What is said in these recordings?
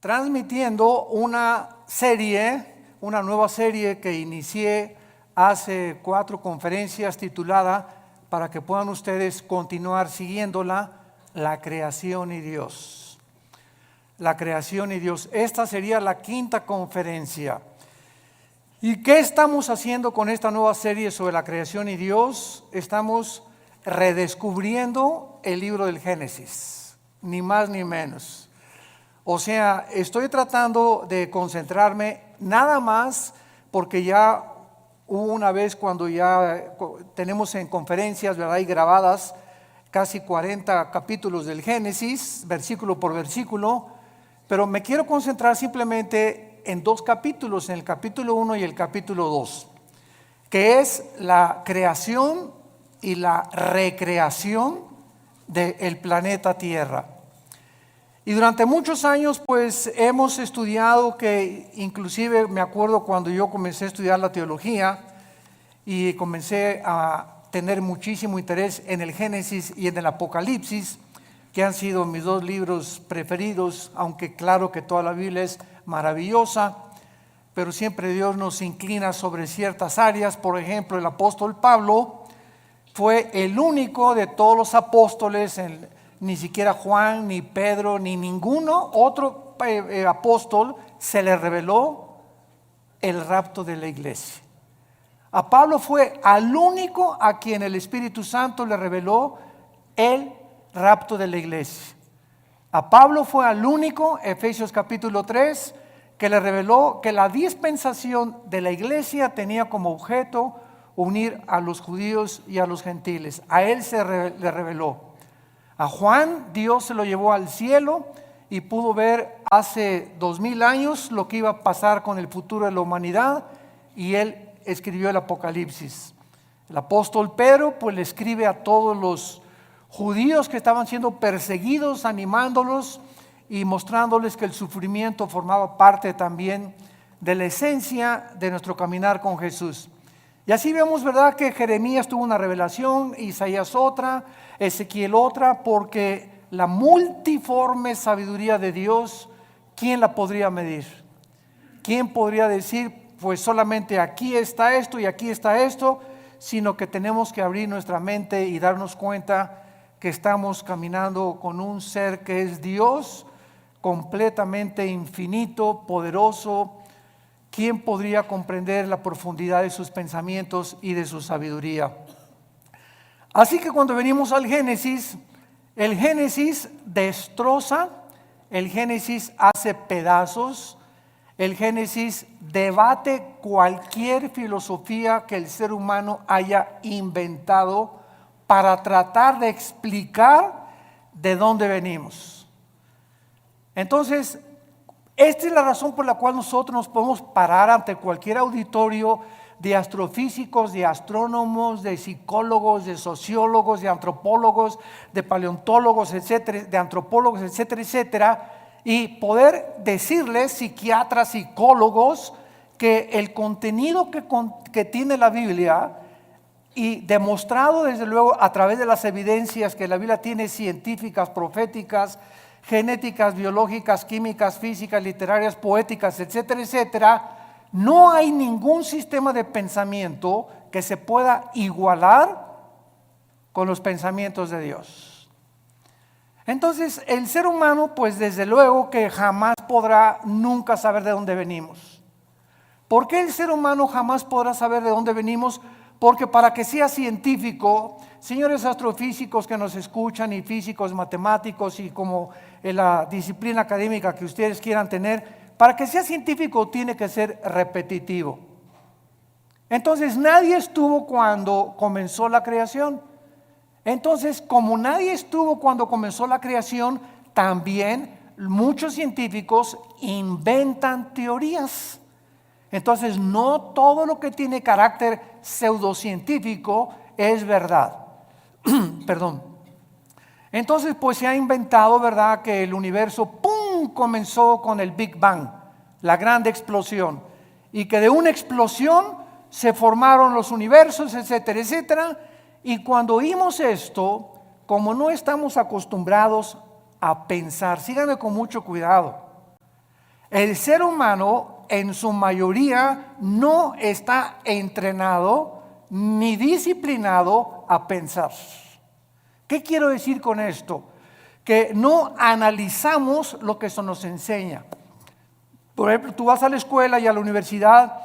transmitiendo una nueva serie que inicié hace 4 conferencias titulada, para que puedan ustedes continuar siguiéndola, La creación y Dios. La creación y Dios. Esta sería la 5ª conferencia. ¿Y qué estamos haciendo con esta nueva serie sobre la creación y Dios? Estamos redescubriendo el libro del Génesis, ni más ni menos. O sea, estoy tratando de concentrarme nada más porque ya hubo una vez cuando ya tenemos en conferencias, ¿verdad? Y grabadas casi 40 capítulos del Génesis, versículo por versículo, pero me quiero concentrar simplemente en 2 capítulos, en el capítulo 1 y el capítulo 2, que es la creación y la recreación del planeta Tierra. Y durante muchos años pues hemos estudiado, que inclusive me acuerdo cuando yo comencé a estudiar la teología y comencé a tener muchísimo interés en el Génesis y en el Apocalipsis, que han sido mis 2 libros preferidos, aunque claro que toda la Biblia es maravillosa, pero siempre Dios nos inclina sobre ciertas áreas. Por ejemplo, el apóstol Pablo fue el único de todos los apóstoles, ni siquiera Juan, ni Pedro, ni ninguno otro apóstol se le reveló el rapto de la iglesia. A Pablo fue al único a quien el Espíritu Santo le reveló el rapto de la iglesia. A Pablo fue al único, Efesios capítulo 3, que le reveló que la dispensación de la iglesia tenía como objeto unir a los judíos y a los gentiles. A él le reveló. A Juan Dios se lo llevó al cielo y pudo ver hace 2000 años lo que iba a pasar con el futuro de la humanidad, y él escribió el Apocalipsis. El apóstol Pedro pues le escribe a todos los judíos que estaban siendo perseguidos, animándolos y mostrándoles que el sufrimiento formaba parte también de la esencia de nuestro caminar con Jesús. Y así vemos, ¿verdad?, que Jeremías tuvo una revelación, Isaías otra, Ezequiel otra, porque la multiforme sabiduría de Dios, ¿quién la podría medir? ¿Quién podría decir, pues solamente aquí está esto y aquí está esto? Sino que tenemos que abrir nuestra mente y darnos cuenta que estamos caminando con un ser que es Dios, completamente infinito, poderoso. ¿Quién podría comprender la profundidad de sus pensamientos y de su sabiduría? Así que cuando venimos al Génesis, el Génesis destroza, el Génesis hace pedazos, el Génesis debate cualquier filosofía que el ser humano haya inventado para tratar de explicar de dónde venimos. Entonces, esta es la razón por la cual nosotros nos podemos parar ante cualquier auditorio de astrofísicos, de astrónomos, de psicólogos, de sociólogos, de antropólogos, de paleontólogos, etcétera, de antropólogos, etcétera, etcétera, y poder decirles, psiquiatras, psicólogos, que el contenido que tiene la Biblia, y demostrado desde luego a través de las evidencias que la Biblia tiene, científicas, proféticas, genéticas, biológicas, químicas, físicas, literarias, poéticas, etcétera, etcétera, no hay ningún sistema de pensamiento que se pueda igualar con los pensamientos de Dios. Entonces, el ser humano, pues desde luego que jamás podrá nunca saber de dónde venimos. ¿Por qué el ser humano jamás podrá saber de dónde venimos? Porque para que sea científico, señores astrofísicos que nos escuchan, y físicos, matemáticos, y como en la disciplina académica que ustedes quieran tener, para que sea científico tiene que ser repetitivo. Entonces nadie estuvo cuando comenzó la creación. Entonces, como nadie estuvo cuando comenzó la creación, también muchos científicos inventan teorías. Entonces, no todo lo que tiene carácter pseudocientífico es verdad. Perdón. Entonces, pues se ha inventado, ¿verdad?, que el universo, ¡pum!, comenzó con el Big Bang, la gran explosión, y que de una explosión se formaron los universos, etcétera, etcétera. Y cuando oímos esto, como no estamos acostumbrados a pensar, síganme con mucho cuidado, El ser humano en su mayoría no está entrenado ni disciplinado a pensar. ¿Qué quiero decir con esto? Que no analizamos lo que eso nos enseña. Por ejemplo, tú vas a la escuela y a la universidad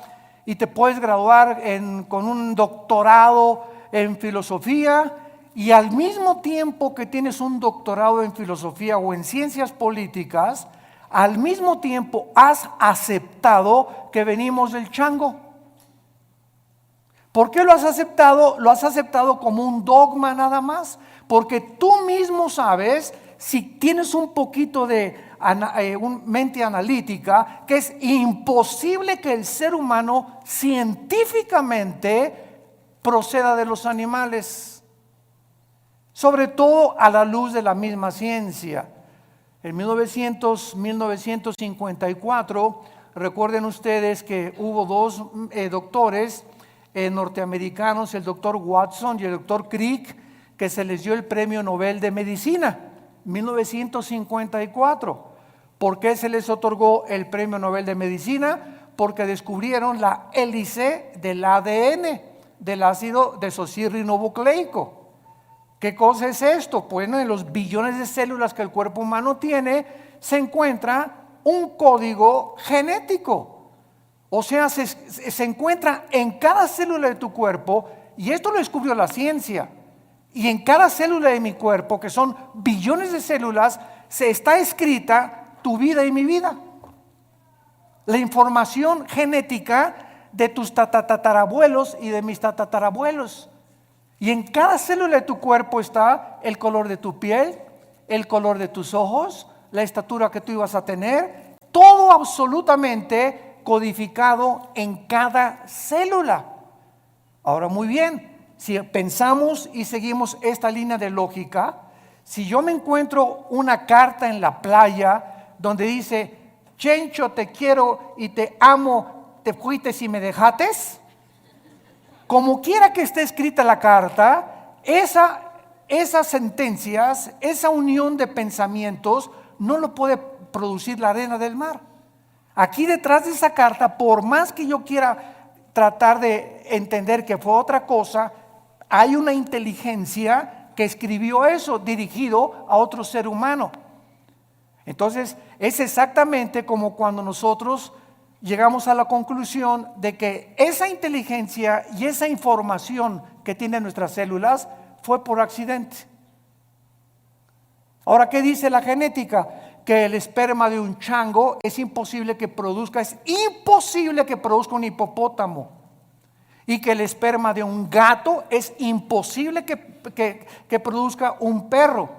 y te puedes graduar con un doctorado en filosofía, y al mismo tiempo que tienes un doctorado en filosofía o en ciencias políticas, al mismo tiempo has aceptado que venimos del chango. ¿Por qué lo has aceptado? Lo has aceptado como un dogma nada más, porque tú mismo sabes, si tienes un poquito de mente analítica, que es imposible que el ser humano científicamente proceda de los animales, sobre todo a la luz de la misma ciencia. En 1954, recuerden ustedes que hubo dos doctores norteamericanos, el doctor Watson y el doctor Crick, que se les dio el premio Nobel de Medicina, 1954. ¿Por qué se les otorgó el premio Nobel de Medicina? Porque descubrieron la hélice del ADN, del ácido desoxirribonucleico. ¿Qué cosa es esto? Bueno, en los billones de células que el cuerpo humano tiene, se encuentra un código genético. O sea, se encuentra en cada célula de tu cuerpo, y esto lo descubrió la ciencia. Y en cada célula de mi cuerpo, que son billones de células, se está escrita tu vida y mi vida. La información genética de tus tatarabuelos y de mis tatarabuelos. Y en cada célula de tu cuerpo está el color de tu piel, el color de tus ojos, la estatura que tú ibas a tener, todo absolutamente codificado en cada célula. Ahora, muy bien, si pensamos y seguimos esta línea de lógica, si yo me encuentro una carta en la playa donde dice: Chencho, te quiero y te amo, te fuiste y me dejates, como quiera que esté escrita la carta, esas sentencias, esa unión de pensamientos no lo puede producir la arena del mar. Aquí detrás de esa carta, por más que yo quiera tratar de entender que fue otra cosa, hay una inteligencia que escribió eso dirigido a otro ser humano. Entonces es exactamente como cuando nosotros llegamos a la conclusión de que esa inteligencia y esa información que tienen nuestras células fue por accidente. Ahora, ¿qué dice la genética? Que el esperma de un chango es imposible que produzca un hipopótamo, y que el esperma de un gato es imposible que produzca un perro,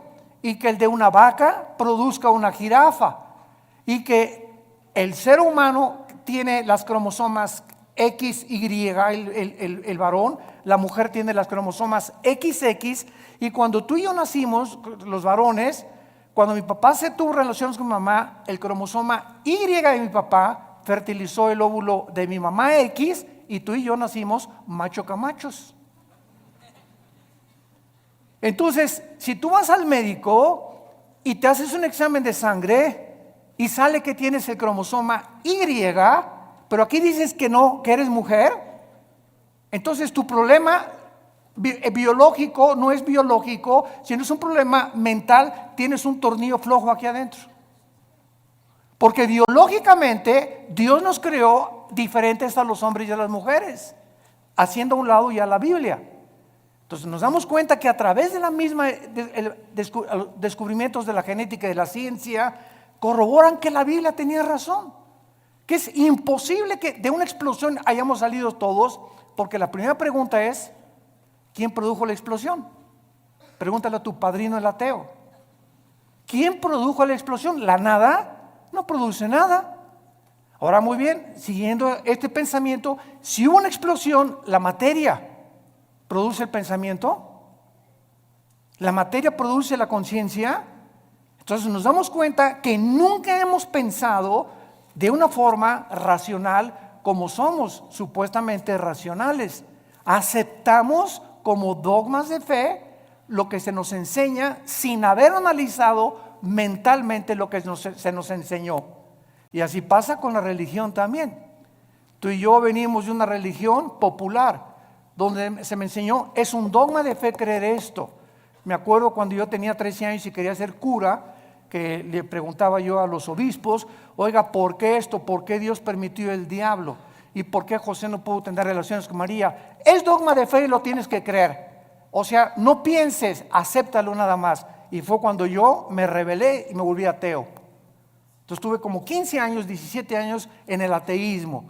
y que el de una vaca produzca una jirafa, y que el ser humano tiene las cromosomas XY, el varón, la mujer tiene las cromosomas XX, y cuando tú y yo nacimos, los varones, cuando mi papá se tuvo relaciones con mi mamá, el cromosoma Y de mi papá fertilizó el óvulo de mi mamá X, y tú y yo nacimos macho camachos. Entonces, si tú vas al médico y te haces un examen de sangre y sale que tienes el cromosoma Y, pero aquí dices que no, que eres mujer, entonces tu problema biológico no es biológico, sino es un problema mental. Tienes un tornillo flojo aquí adentro. Porque biológicamente Dios nos creó diferentes a los hombres y a las mujeres, haciendo a un lado ya la Biblia. Entonces nos damos cuenta que a través de la misma descubrimientos de la genética y de la ciencia, corroboran que la Biblia tenía razón, que es imposible que de una explosión hayamos salido todos, porque la primera pregunta es: ¿quién produjo la explosión? Pregúntale a tu padrino el ateo. ¿Quién produjo la explosión? ¿La nada? No produce nada. Ahora, muy bien, siguiendo este pensamiento, si hubo una explosión, la materia produce el pensamiento, la materia produce la conciencia. Entonces nos damos cuenta que nunca hemos pensado de una forma racional como somos supuestamente racionales. Aceptamos como dogmas de fe lo que se nos enseña sin haber analizado mentalmente lo que se nos enseñó. Y así pasa con la religión también. Tú y yo venimos de una religión popular, donde se me enseñó, es un dogma de fe creer esto. Me acuerdo cuando yo tenía 13 años y quería ser cura, que le preguntaba yo a los obispos, oiga, ¿por qué esto? ¿Por qué Dios permitió el diablo? ¿Y por qué José no pudo tener relaciones con María? Es dogma de fe y lo tienes que creer. O sea, no pienses, acéptalo nada más. Y fue cuando yo me rebelé y me volví ateo. Entonces tuve como 15 años, 17 años en el ateísmo.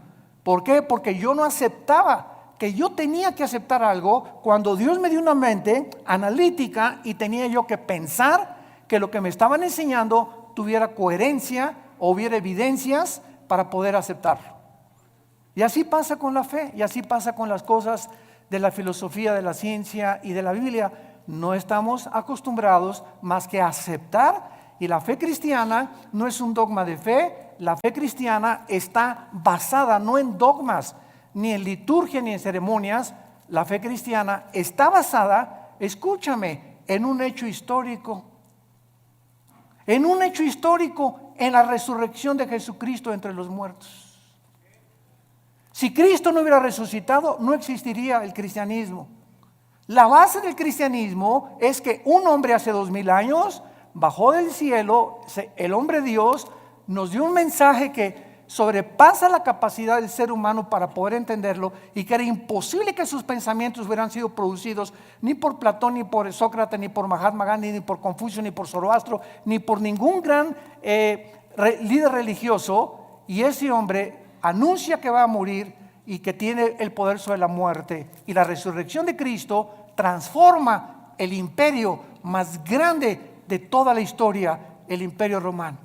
¿Por qué? Porque yo no aceptaba que yo tenía que aceptar algo cuando Dios me dio una mente analítica y tenía yo que pensar que lo que me estaban enseñando tuviera coherencia o hubiera evidencias para poder aceptarlo. Y así pasa con la fe, y así pasa con las cosas de la filosofía, de la ciencia y de la Biblia. No estamos acostumbrados más que a aceptar, y la fe cristiana no es un dogma de fe. La fe cristiana está basada no en dogmas, ni en liturgia, ni en ceremonias. La fe cristiana está basada, escúchame, en un hecho histórico. En un hecho histórico, en la resurrección de Jesucristo entre los muertos. Si Cristo no hubiera resucitado, no existiría el cristianismo. La base del cristianismo es que un hombre hace 2000 años bajó del cielo, el hombre Dios nos dio un mensaje que sobrepasa la capacidad del ser humano para poder entenderlo, y que era imposible que sus pensamientos hubieran sido producidos ni por Platón, ni por Sócrates, ni por Mahatma Gandhi, ni por Confucio, ni por Zoroastro, ni por ningún gran líder religioso. Y ese hombre anuncia que va a morir y que tiene el poder sobre la muerte, y la resurrección de Cristo transforma el imperio más grande de toda la historia, el imperio romano.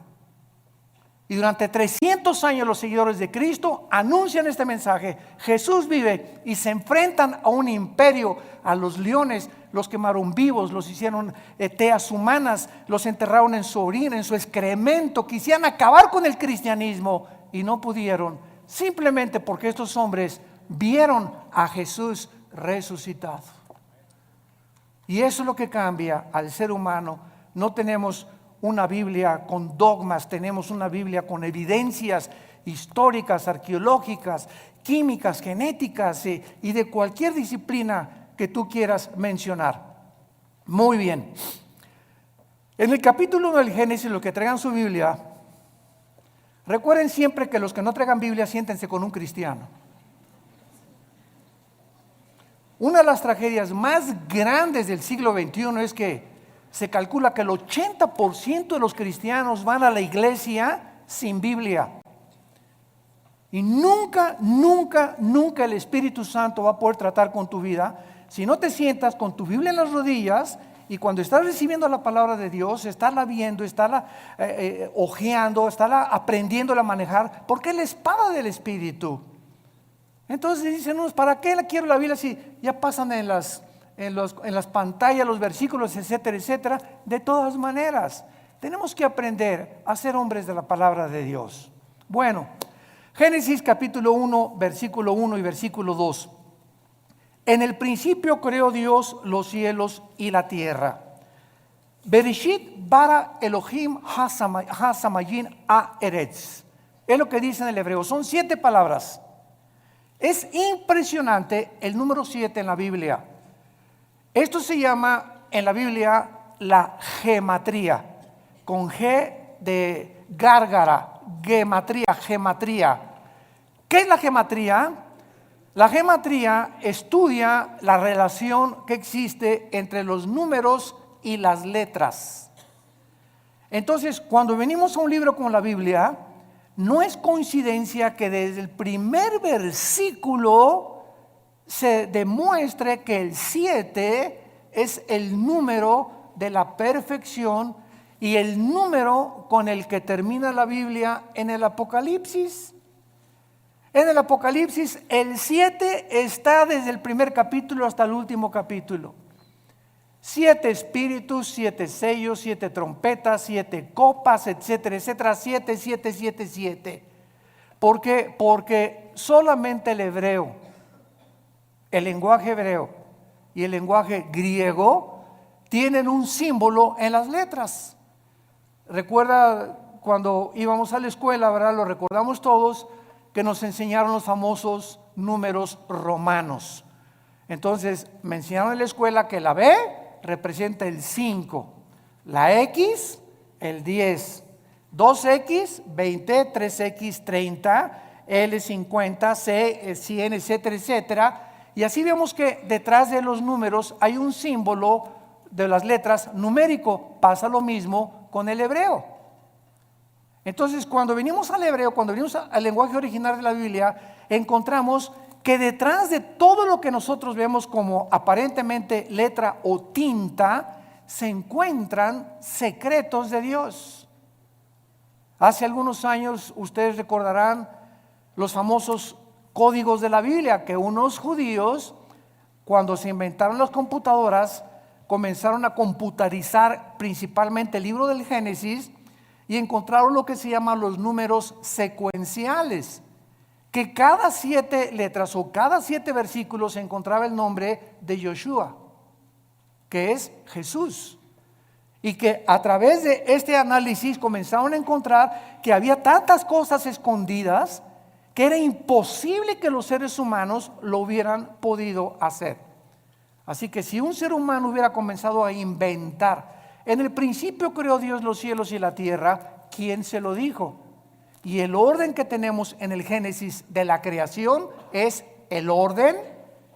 Y durante 300 años los seguidores de Cristo anuncian este mensaje: Jesús vive, y se enfrentan a un imperio, a los leones, los quemaron vivos, los hicieron teas humanas, los enterraron en su orina, en su excremento, quisieran acabar con el cristianismo y no pudieron, simplemente porque estos hombres vieron a Jesús resucitado. Y eso es lo que cambia al ser humano. No tenemos una Biblia con dogmas, tenemos una Biblia con evidencias históricas, arqueológicas, químicas, genéticas y de cualquier disciplina que tú quieras mencionar. Muy bien. En el capítulo 1 del Génesis, los que traigan su Biblia, recuerden siempre que los que no traigan Biblia, siéntense con un cristiano. Una de las tragedias más grandes del siglo XXI es que se calcula que el 80% de los cristianos van a la iglesia sin Biblia. Y nunca el Espíritu Santo va a poder tratar con tu vida si no te sientas con tu Biblia en las rodillas, y cuando estás recibiendo la palabra de Dios, estarla viendo, estarla hojeando, estarla aprendiendo a manejar, porque es la espada del Espíritu. Entonces dicen unos, ¿para qué la quiero la Biblia si ya pasan en las pantallas los versículos, etcétera, etcétera? De todas maneras, tenemos que aprender a ser hombres de la palabra de Dios. Bueno, Génesis capítulo 1, versículo 1 y versículo 2. En el principio creó Dios los cielos y la tierra. Bereshit bara Elohim ha-samayim ha-eretz. Es lo que dice en el hebreo. Son 7 palabras. Es impresionante el número 7 en la Biblia. Esto se llama en la Biblia la gematría, con G de gárgara, gematría. ¿Qué es la gematría? La gematría estudia la relación que existe entre los números y las letras. Entonces, cuando venimos a un libro como la Biblia, no es coincidencia que desde el primer versículo se demuestre que el 7 es el número de la perfección y el número con el que termina la Biblia en el Apocalipsis. En el Apocalipsis el 7 está desde el primer capítulo hasta el último capítulo. 7 espíritus, 7 sellos, 7 trompetas, 7 copas, etcétera, etcétera. 7, 7, 7, 7. ¿Por qué? Porque solamente el hebreo, el lenguaje hebreo y el lenguaje griego tienen un símbolo en las letras. Recuerda cuando íbamos a la escuela, ¿verdad? Lo recordamos todos, que nos enseñaron los famosos números romanos. Entonces, me enseñaron en la escuela que la B representa el 5, la X, el 10, 2X, 20, 3X, 30, L, 50, C, 100, etcétera, etcétera. Y así vemos que detrás de los números hay un símbolo de las letras numérico. Pasa lo mismo con el hebreo. Entonces, cuando venimos al hebreo, cuando venimos al lenguaje original de la Biblia, encontramos que detrás de todo lo que nosotros vemos como aparentemente letra o tinta, se encuentran secretos de Dios. Hace algunos años, ustedes recordarán los famosos códigos de la Biblia, que unos judíos, cuando se inventaron las computadoras, comenzaron a computarizar principalmente el libro del Génesis y encontraron lo que se llaman los números secuenciales, que cada 7 letras o cada 7 versículos se encontraba el nombre de Yoshua, que es Jesús. Y que a través de este análisis comenzaron a encontrar que había tantas cosas escondidas que era imposible que los seres humanos lo hubieran podido hacer. Así que si un ser humano hubiera comenzado a inventar, en el principio creó Dios los cielos y la tierra, ¿quién se lo dijo? Y el orden que tenemos en el Génesis de la creación es el orden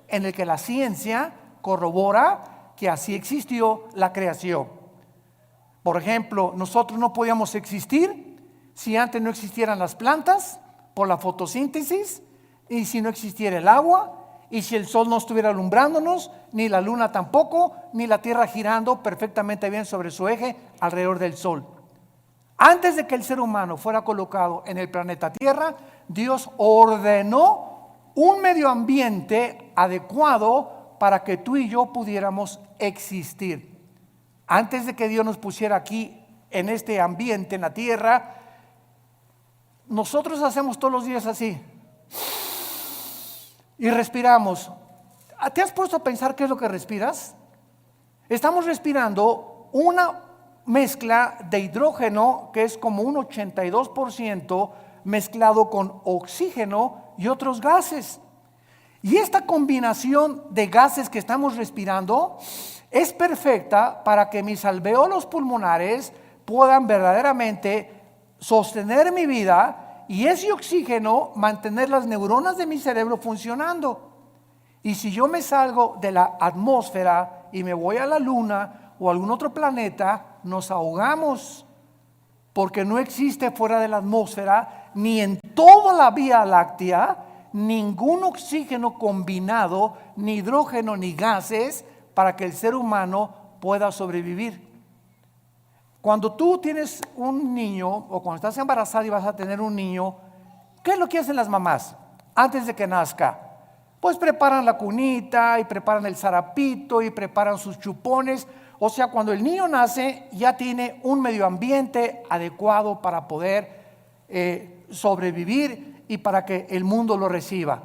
en el que la ciencia corrobora que así existió la creación. Por ejemplo, nosotros no podíamos existir si antes no existieran las plantas por la fotosíntesis, y si no existiera el agua, y si el sol no estuviera alumbrándonos, ni la luna tampoco, ni la tierra girando perfectamente bien sobre su eje alrededor del sol. Antes de que el ser humano fuera colocado en el planeta Tierra, Dios ordenó un medio ambiente adecuado para que tú y yo pudiéramos existir. Antes de que Dios nos pusiera aquí en este ambiente, en la tierra, nosotros hacemos todos los días así y respiramos. ¿Te has puesto a pensar qué es lo que respiras? Estamos respirando una mezcla de hidrógeno que es como un 82% mezclado con oxígeno y otros gases. Y esta combinación de gases que estamos respirando es perfecta para que mis alvéolos pulmonares puedan verdaderamente sostener mi vida y ese oxígeno mantener las neuronas de mi cerebro funcionando. Y si yo me salgo de la atmósfera y me voy a la luna o a algún otro planeta, nos ahogamos, porque no existe fuera de la atmósfera ni en toda la Vía Láctea ningún oxígeno combinado, ni hidrógeno ni gases para que el ser humano pueda sobrevivir. Cuando tú tienes un niño o cuando estás embarazada y vas a tener un niño, ¿qué es lo que hacen las mamás antes de que nazca? Pues preparan la cunita y preparan el zarapito y preparan sus chupones. O sea, cuando el niño nace ya tiene un medio ambiente adecuado para poder sobrevivir y para que el mundo lo reciba.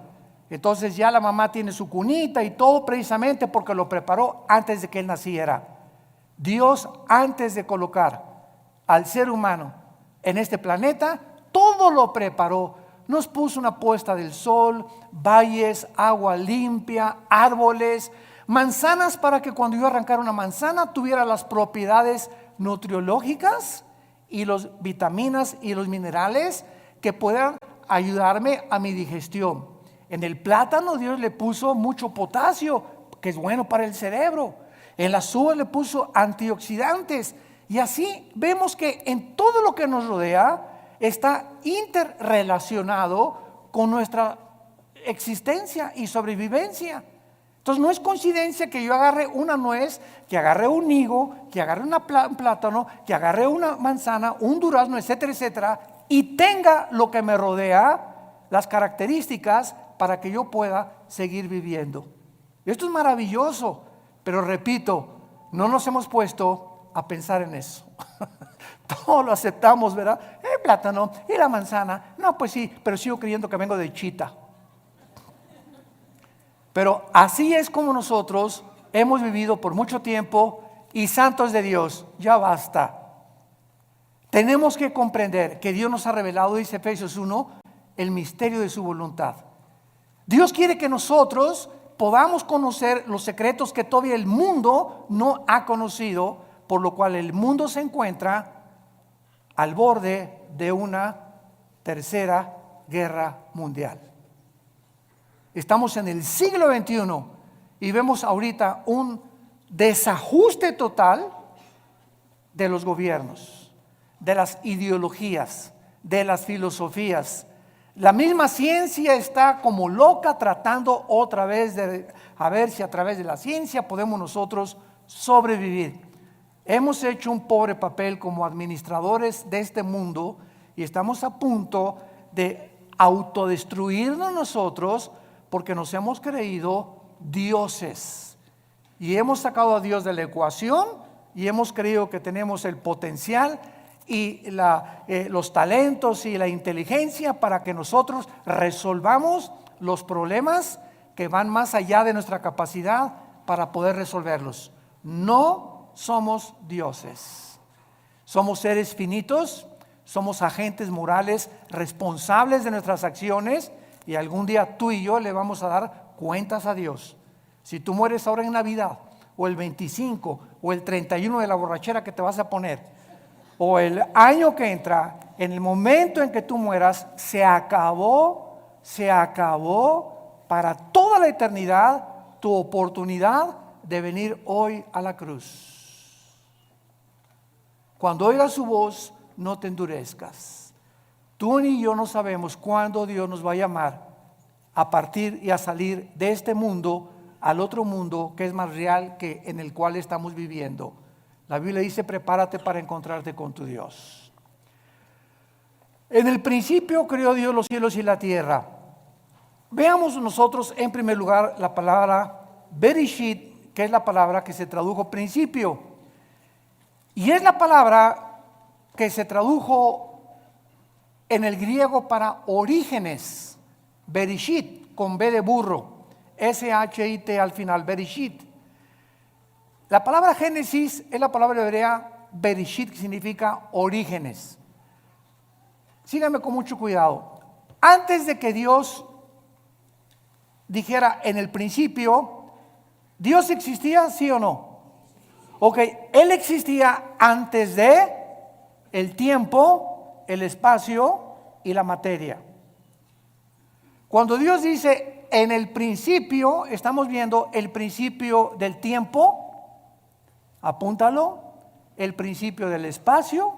Entonces ya la mamá tiene su cunita y todo precisamente porque lo preparó antes de que él naciera. Dios, antes de colocar al ser humano en este planeta, todo lo preparó. Nos puso una puesta del sol, valles, agua limpia, árboles, manzanas para que cuando yo arrancara una manzana tuviera las propiedades nutriológicas y las vitaminas y los minerales que puedan ayudarme a mi digestión. En el plátano Dios le puso mucho potasio, que es bueno para el cerebro. En las uvas le puso antioxidantes. Y así vemos que en todo lo que nos rodea está interrelacionado con nuestra existencia y sobrevivencia. Entonces no es coincidencia que yo agarre una nuez, que agarre un higo, que agarre un plátano, que agarre una manzana, un durazno, etcétera, etcétera, y tenga lo que me rodea, las características para que yo pueda seguir viviendo. Esto es maravilloso, pero repito, no nos hemos puesto a pensar en eso. Todo lo aceptamos, ¿verdad? El plátano y la manzana, no, pues sí, pero sigo creyendo que vengo de Chita. Pero así es como nosotros hemos vivido por mucho tiempo y santos de Dios, ya basta. Tenemos que comprender que Dios nos ha revelado, dice Efesios 1, el misterio de su voluntad. Dios quiere que nosotros podamos conocer los secretos que todavía el mundo no ha conocido, por lo cual el mundo se encuentra al borde de una tercera guerra mundial. Estamos en el siglo XXI y vemos ahorita un desajuste total de los gobiernos, de las ideologías, de las filosofías. La misma ciencia está como loca tratando otra vez de a ver si a través de la ciencia podemos nosotros sobrevivir. Hemos hecho un pobre papel como administradores de este mundo y estamos a punto de autodestruirnos nosotros porque nos hemos creído dioses y hemos sacado a Dios de la ecuación y hemos creído que tenemos el potencial y los talentos y la inteligencia para que nosotros resolvamos los problemas que van más allá de nuestra capacidad para poder resolverlos. No somos dioses, somos seres finitos, somos agentes morales responsables de nuestras acciones y algún día tú y yo le vamos a dar cuentas a Dios. Si tú mueres ahora en Navidad o el 25 o el 31 de la borrachera que te vas a poner o el año que entra, en el momento en que tú mueras, se acabó para toda la eternidad tu oportunidad de venir hoy a la cruz. Cuando oigas su voz, no te endurezcas. Tú ni yo no sabemos cuándo Dios nos va a llamar a partir y a salir de este mundo al otro mundo que es más real que en el cual estamos viviendo. La Biblia dice: prepárate para encontrarte con tu Dios. En el principio creó Dios los cielos y la tierra. Veamos nosotros en primer lugar la palabra Bereshit, que es la palabra que se tradujo principio. Y es la palabra que se tradujo en el griego para orígenes. Bereshit, con B de burro. S-H-I-T al final, Bereshit. La palabra Génesis es la palabra hebrea Bereshit, que significa orígenes. Síganme con mucho cuidado. Antes de que Dios dijera en el principio, ¿Dios existía, sí o no? Ok, Él existía antes de el tiempo, el espacio y la materia. Cuando Dios dice en el principio, estamos viendo el principio del tiempo, apúntalo, el principio del espacio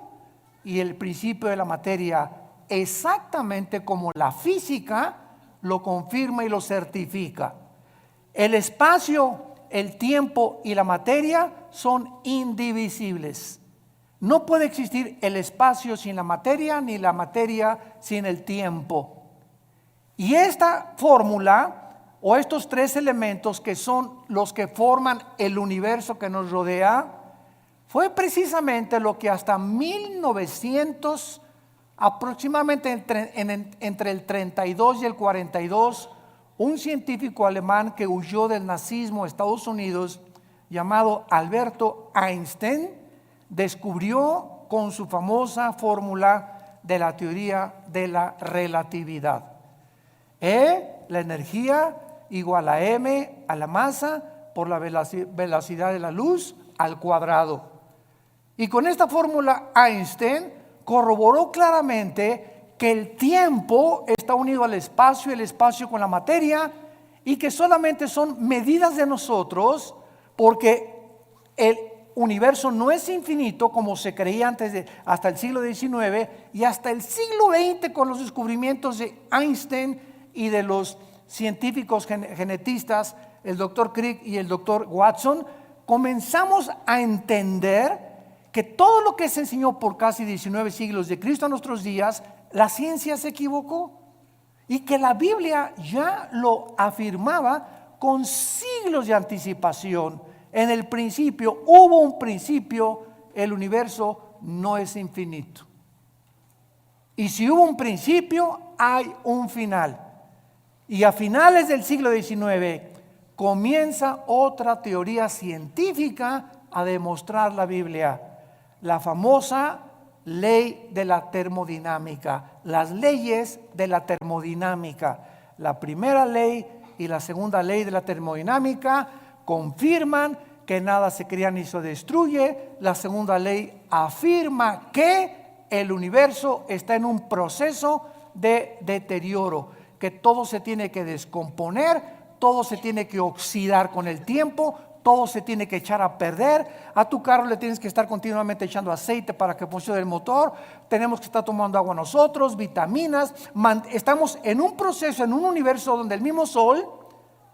y el principio de la materia, exactamente como la física lo confirma y lo certifica. El espacio, el tiempo y la materia son indivisibles. No puede existir el espacio sin la materia, ni la materia sin el tiempo. Y esta fórmula o estos tres elementos que son los que forman el universo que nos rodea, fue precisamente lo que hasta 1900, aproximadamente entre el 32 y el 42, un científico alemán que huyó del nazismo a Estados Unidos, llamado Alberto Einstein, descubrió con su famosa fórmula de la teoría de la relatividad. La energía igual a m a la masa por la velocidad de la luz al cuadrado. Y con esta fórmula Einstein corroboró claramente que el tiempo está unido al espacio y el espacio con la materia, y que solamente son medidas de nosotros, porque el universo no es infinito como se creía hasta el siglo XIX y hasta el siglo XX, con los descubrimientos de Einstein y de los científicos genetistas, el doctor Crick y el doctor Watson, comenzamos a entender que todo lo que se enseñó por casi 19 siglos de Cristo a nuestros días, la ciencia se equivocó, y que la Biblia ya lo afirmaba con siglos de anticipación. En el principio hubo un principio, el universo no es infinito. Y si hubo un principio, hay un final. Y a finales del siglo XIX comienza otra teoría científica a demostrar la Biblia, la famosa ley de la termodinámica, las leyes de la termodinámica. La primera ley y la segunda ley de la termodinámica confirman que nada se crea ni se destruye. La segunda ley afirma que el universo está en un proceso de deterioro, que todo se tiene que descomponer, todo se tiene que oxidar con el tiempo, todo se tiene que echar a perder. A tu carro le tienes que estar continuamente echando aceite para que funcione el motor. Tenemos que estar tomando agua nosotros, vitaminas. Estamos en un proceso, en un universo donde el mismo Sol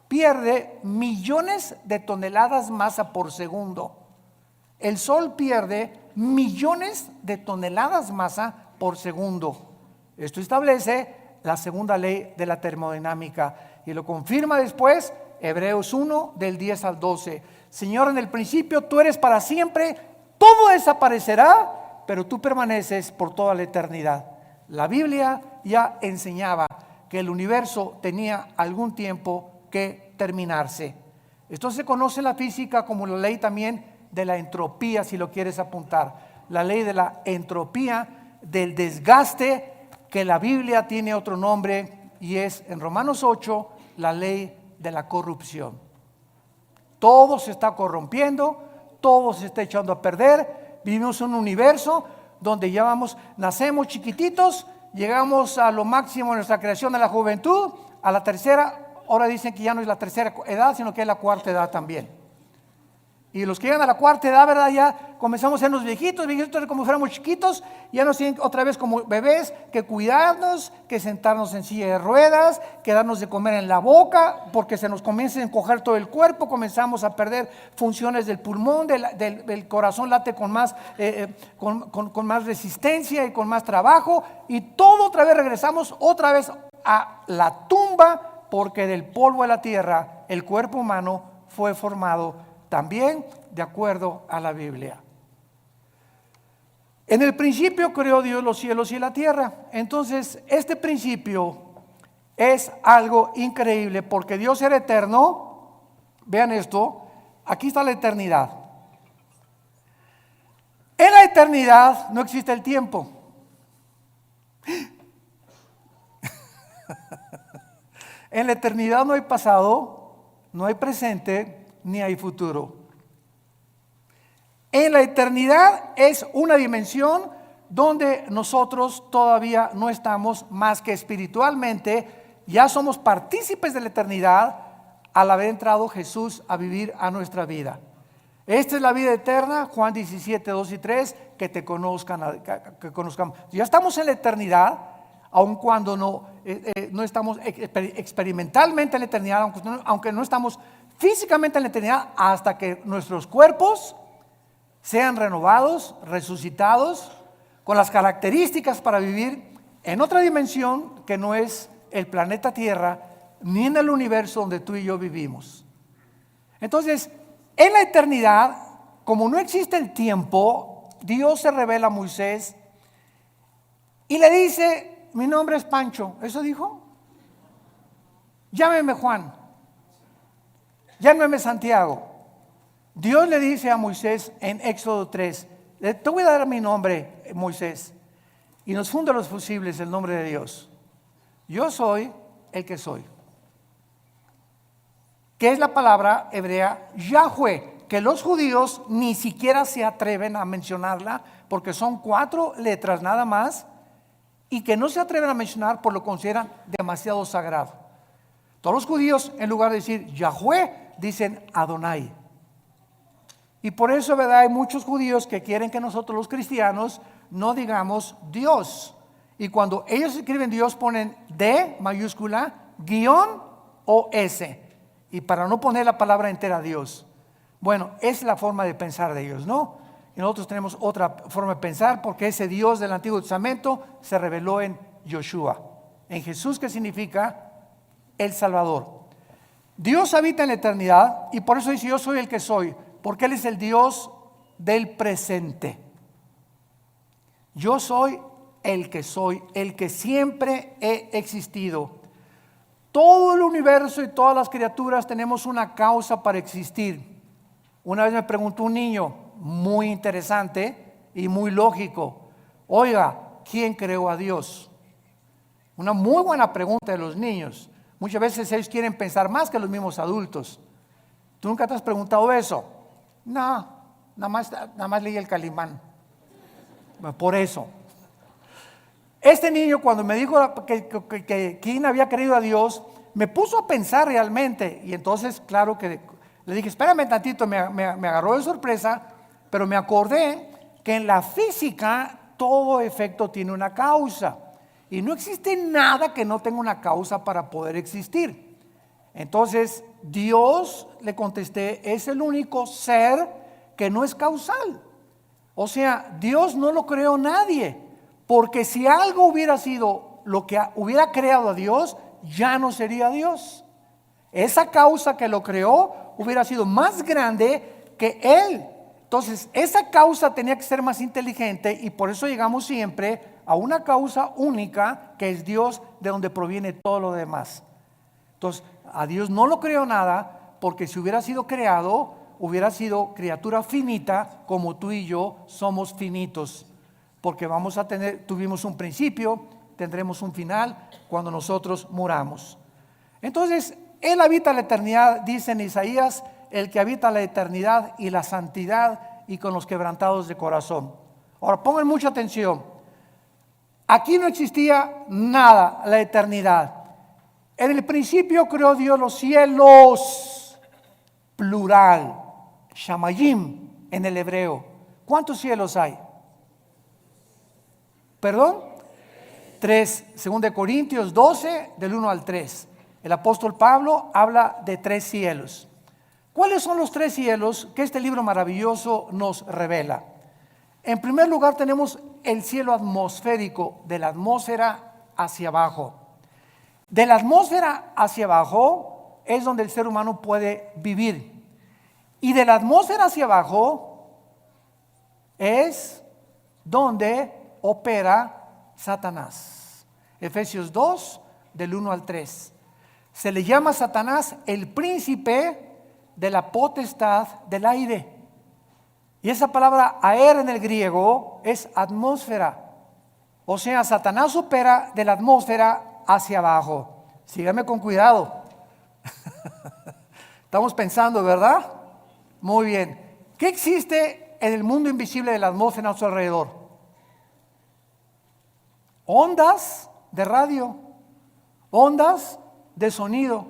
pierde millones de toneladas masa por segundo. El Sol pierde millones de toneladas masa por segundo. Esto establece la segunda ley de la termodinámica y lo confirma después Hebreos 1 del 10 al 12. Señor, en el principio tú eres para siempre, todo desaparecerá, pero tú permaneces por toda la eternidad. La Biblia ya enseñaba que el universo tenía algún tiempo que terminarse. Esto se conoce en la física como la ley también de la entropía, si lo quieres apuntar. La ley de la entropía, del desgaste, que la Biblia tiene otro nombre y es en Romanos 8 la ley de la corrupción. Todo se está corrompiendo, todo se está echando a perder. Vivimos en un universo donde ya nacemos chiquititos, llegamos a lo máximo de nuestra creación de la juventud, a la tercera, ahora dicen que ya no es la tercera edad, sino que es la cuarta edad también. Y los que llegan a la cuarta edad, ¿verdad? Ya comenzamos a ser los viejitos como fuéramos chiquitos, ya nos tienen otra vez como bebés que cuidarnos, que sentarnos en silla de ruedas, que darnos de comer en la boca, porque se nos comienza a encoger todo el cuerpo, comenzamos a perder funciones del pulmón, del corazón late con más, con más resistencia y con más trabajo, y todo otra vez regresamos otra vez a la tumba, porque del polvo de la tierra el cuerpo humano fue formado también de acuerdo a la Biblia. En el principio creó Dios los cielos y la tierra. Entonces, este principio es algo increíble porque Dios era eterno. Vean esto, aquí está la eternidad. En la eternidad no existe el tiempo. En la eternidad no hay pasado, no hay presente, ni hay futuro. En la eternidad es una dimensión donde nosotros todavía no estamos más que espiritualmente, ya somos partícipes de la eternidad al haber entrado Jesús a vivir a nuestra vida. Esta es la vida eterna, Juan 17, 2 y 3, que te conozcan, que conozcamos. Ya estamos en la eternidad, aun cuando no estamos experimentalmente en la eternidad, aunque no estamos físicamente en la eternidad, hasta que nuestros cuerpos sean renovados, resucitados, con las características para vivir en otra dimensión que no es el planeta Tierra, ni en el universo donde tú y yo vivimos. Entonces, en la eternidad, como no existe el tiempo, Dios se revela a Moisés y le dice: mi nombre es Pancho. ¿Eso dijo? Llámeme Juan. Llámeme Santiago. Dios le dice a Moisés en Éxodo 3: te voy a dar mi nombre, Moisés, y nos funda los fusibles el nombre de Dios. Yo soy el que soy, que es la palabra hebrea Yahweh, que los judíos ni siquiera se atreven a mencionarla porque son 4 letras nada más, y que no se atreven a mencionar por lo que consideran demasiado sagrado. Todos los judíos, en lugar de decir Yahweh, dicen Adonai. Y por eso, ¿verdad?, hay muchos judíos que quieren que nosotros los cristianos no digamos Dios. Y cuando ellos escriben Dios ponen D mayúscula, guión o S. Y para no poner la palabra entera Dios. Bueno, es la forma de pensar de ellos, ¿no? Y nosotros tenemos otra forma de pensar, porque ese Dios del Antiguo Testamento se reveló en Yoshua, en Jesús, que significa el Salvador. Dios habita en la eternidad y por eso dice: yo soy el que soy, porque Él es el Dios del presente. Yo soy el que siempre he existido. Todo el universo y todas las criaturas tenemos una causa para existir. Una vez me preguntó un niño muy interesante y muy lógico: Oiga, ¿quién creó a Dios? Una muy buena pregunta de los niños. Muchas veces ellos quieren pensar más que los mismos adultos. ¿Tú nunca te has preguntado eso? No, nada más leí el Calimán. Por eso. Este niño, cuando me dijo que quién había creído a Dios, me puso a pensar realmente. Y entonces, claro que le dije, espérame tantito, me agarró de sorpresa, pero me acordé que en la física todo efecto tiene una causa. Y no existe nada que no tenga una causa para poder existir. Entonces, Dios, le contesté, es el único ser que no es causal. O sea, Dios no lo creó nadie. Porque si algo hubiera sido lo que hubiera creado a Dios, ya no sería Dios. Esa causa que lo creó hubiera sido más grande que Él. Entonces, esa causa tenía que ser más inteligente y por eso llegamos siempre a una causa única que es Dios, de donde proviene todo lo demás. Entonces, a Dios no lo creó nada, porque si hubiera sido creado, hubiera sido criatura finita, como tú y yo somos finitos. Porque tuvimos un principio, tendremos un final cuando nosotros muramos. Entonces, Él habita la eternidad, dice en Isaías, el que habita la eternidad y la santidad y con los quebrantados de corazón. Ahora, pongan mucha atención. Aquí no existía nada, la eternidad. En el principio creó Dios los cielos, plural, shamayim en el hebreo. ¿Cuántos cielos hay? ¿Perdón? 3, 2 Corintios 12, del 1 al 3. El apóstol Pablo habla de 3 cielos. ¿Cuáles son los 3 cielos que este libro maravilloso nos revela? En primer lugar tenemos el cielo atmosférico, de la atmósfera hacia abajo. De la atmósfera hacia abajo es donde el ser humano puede vivir. Y de la atmósfera hacia abajo es donde opera Satanás. Efesios 2, del 1 al 3. Se le llama a Satanás el príncipe de la potestad del aire. Y esa palabra aer en el griego es atmósfera. O sea, Satanás opera de la atmósfera hacia abajo. Sígame con cuidado. Estamos pensando, ¿verdad? Muy bien. ¿Qué existe en el mundo invisible de la atmósfera a su alrededor? Ondas de radio, ondas de sonido.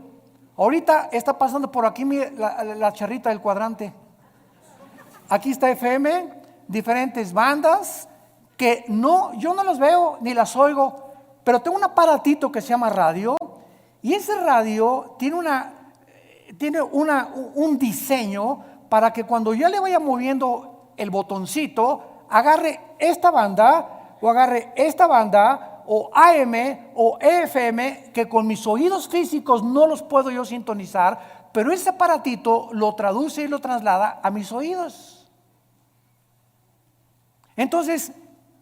Ahorita está pasando por aquí la charrita del cuadrante. Aquí está FM, diferentes bandas que yo no las veo ni las oigo, pero tengo un aparatito que se llama radio y ese radio tiene un diseño para que cuando yo le vaya moviendo el botoncito, agarre esta banda o agarre esta banda o AM o FM, que con mis oídos físicos no los puedo yo sintonizar, pero ese aparatito lo traduce y lo traslada a mis oídos. Entonces,